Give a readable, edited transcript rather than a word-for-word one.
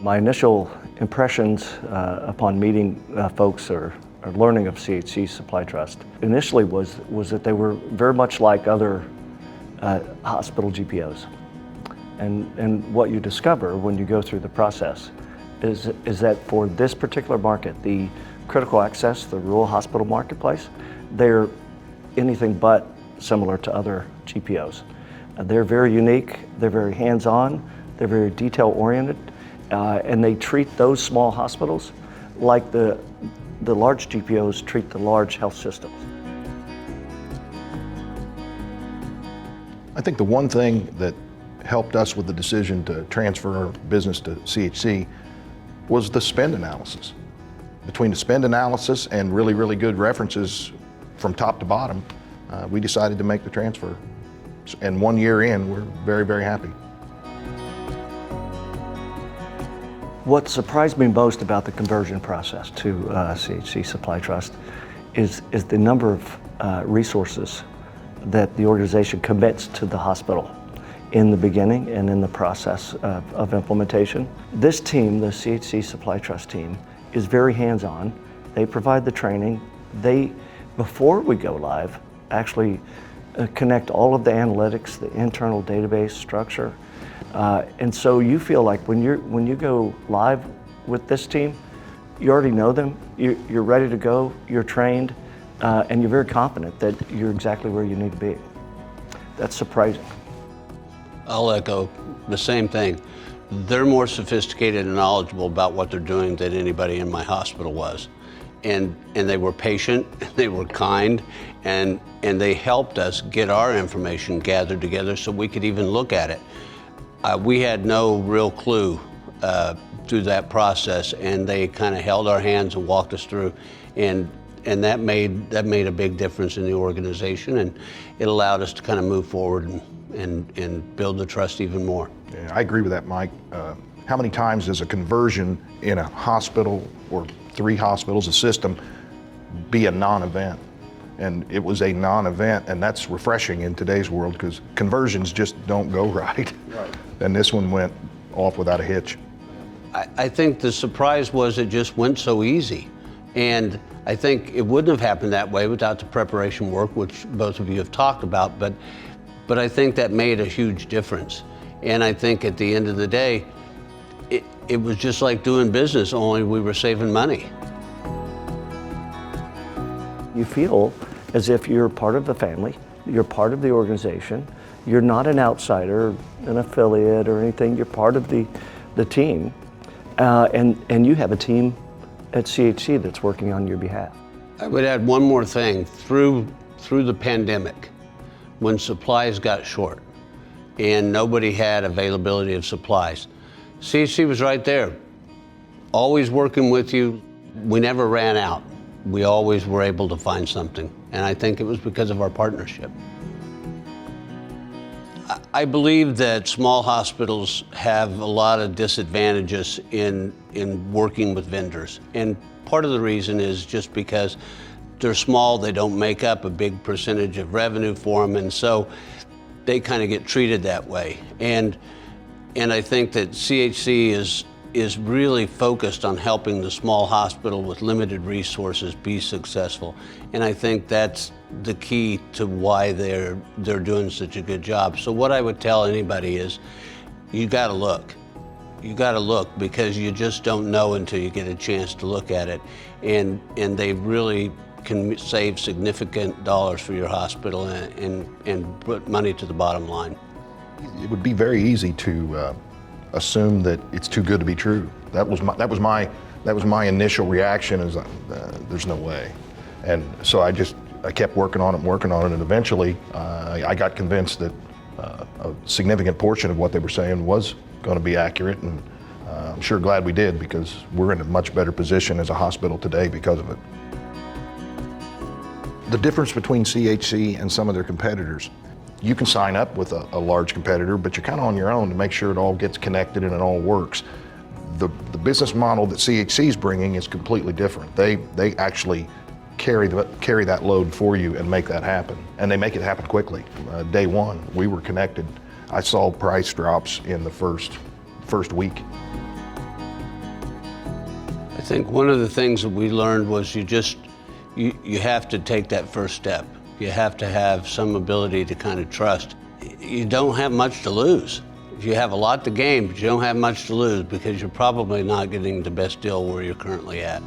My initial impressions upon meeting folks or learning of CHC Supply Trust initially was that they were very much like other hospital GPOs. And what you discover when you go through the process is that for this particular market, the critical access, the rural hospital marketplace, they're anything but similar to other GPOs. They're very unique, they're very hands-on, they're very detail-oriented, and they treat those small hospitals like the large GPOs treat the large health systems. I think the one thing that helped us with the decision to transfer our business to CHC was the spend analysis. Between the spend analysis and really, really good references from top to bottom, we decided to make the transfer. And 1 year in, we're very, very happy. What surprised me most about the conversion process to CHC Supply Trust is the number of resources that the organization commits to the hospital in the beginning and in the process of implementation. This team, the CHC Supply Trust team, is very hands-on. They provide the training. They, before we go live, actually connect all of the analytics, the internal database structure. And so you feel like when you go live with this team, you already know them, you're ready to go, you're trained, and you're very confident that you're exactly where you need to be. That's surprising. I'll echo the same thing. They're more sophisticated and knowledgeable about what they're doing than anybody in my hospital was. And they were patient, they were kind, and they helped us get our information gathered together so we could even look at it. We had no real clue through that process, and they kind of held our hands and walked us through, and that made a big difference in the organization, and it allowed us to kind of move forward and build the trust even more. Yeah, I agree with that, Mike. How many times does a conversion in a hospital or 3 hospitals, a system, be a non-event? And it was a non-event, and that's refreshing in today's world because conversions just don't go right. And this one went off without a hitch. I think the surprise was it just went so easy. And I think it wouldn't have happened that way without the preparation work, which both of you have talked about, but I think that made a huge difference. And I think at the end of the day, it was just like doing business, only we were saving money. You feel as if you're part of the family, you're part of the organization, you're not an outsider, an affiliate or anything, you're part of the team, and you have a team at CHC that's working on your behalf. I would add one more thing. Through the pandemic, when supplies got short and nobody had availability of supplies, CHC was right there, always working with you. We never ran out. We always were able to find something, and I think it was because of our partnership. I believe that small hospitals have a lot of disadvantages in working with vendors, and part of the reason is just because they're small, they don't make up a big percentage of revenue for them, and so they kind of get treated that way. And I think that CHC is really focused on helping the small hospital with limited resources be successful. And I think that's the key to why they're doing such a good job. So what I would tell anybody is, you gotta look. You gotta look, because you just don't know until you get a chance to look at it. And they really can save significant dollars for your hospital and put money to the bottom line. It would be very easy to assume that it's too good to be true. That was my initial reaction, is there's no way. And so I kept working on it, and eventually I got convinced that a significant portion of what they were saying was going to be accurate, and I'm sure glad we did, because we're in a much better position as a hospital today because of it. The difference between CHC and some of their competitors: you can sign up with a large competitor, but you're kind of on your own to make sure it all gets connected and it all works. The business model that CHC is bringing is completely different. They actually carry that load for you and make that happen. And they make it happen quickly. Day one, we were connected. I saw price drops in the first week. think one of the things that we learned was you have to take that first step. You have to have some ability to kind of trust. You don't have much to lose. You have a lot to gain, but you don't have much to lose because you're probably not getting the best deal where you're currently at.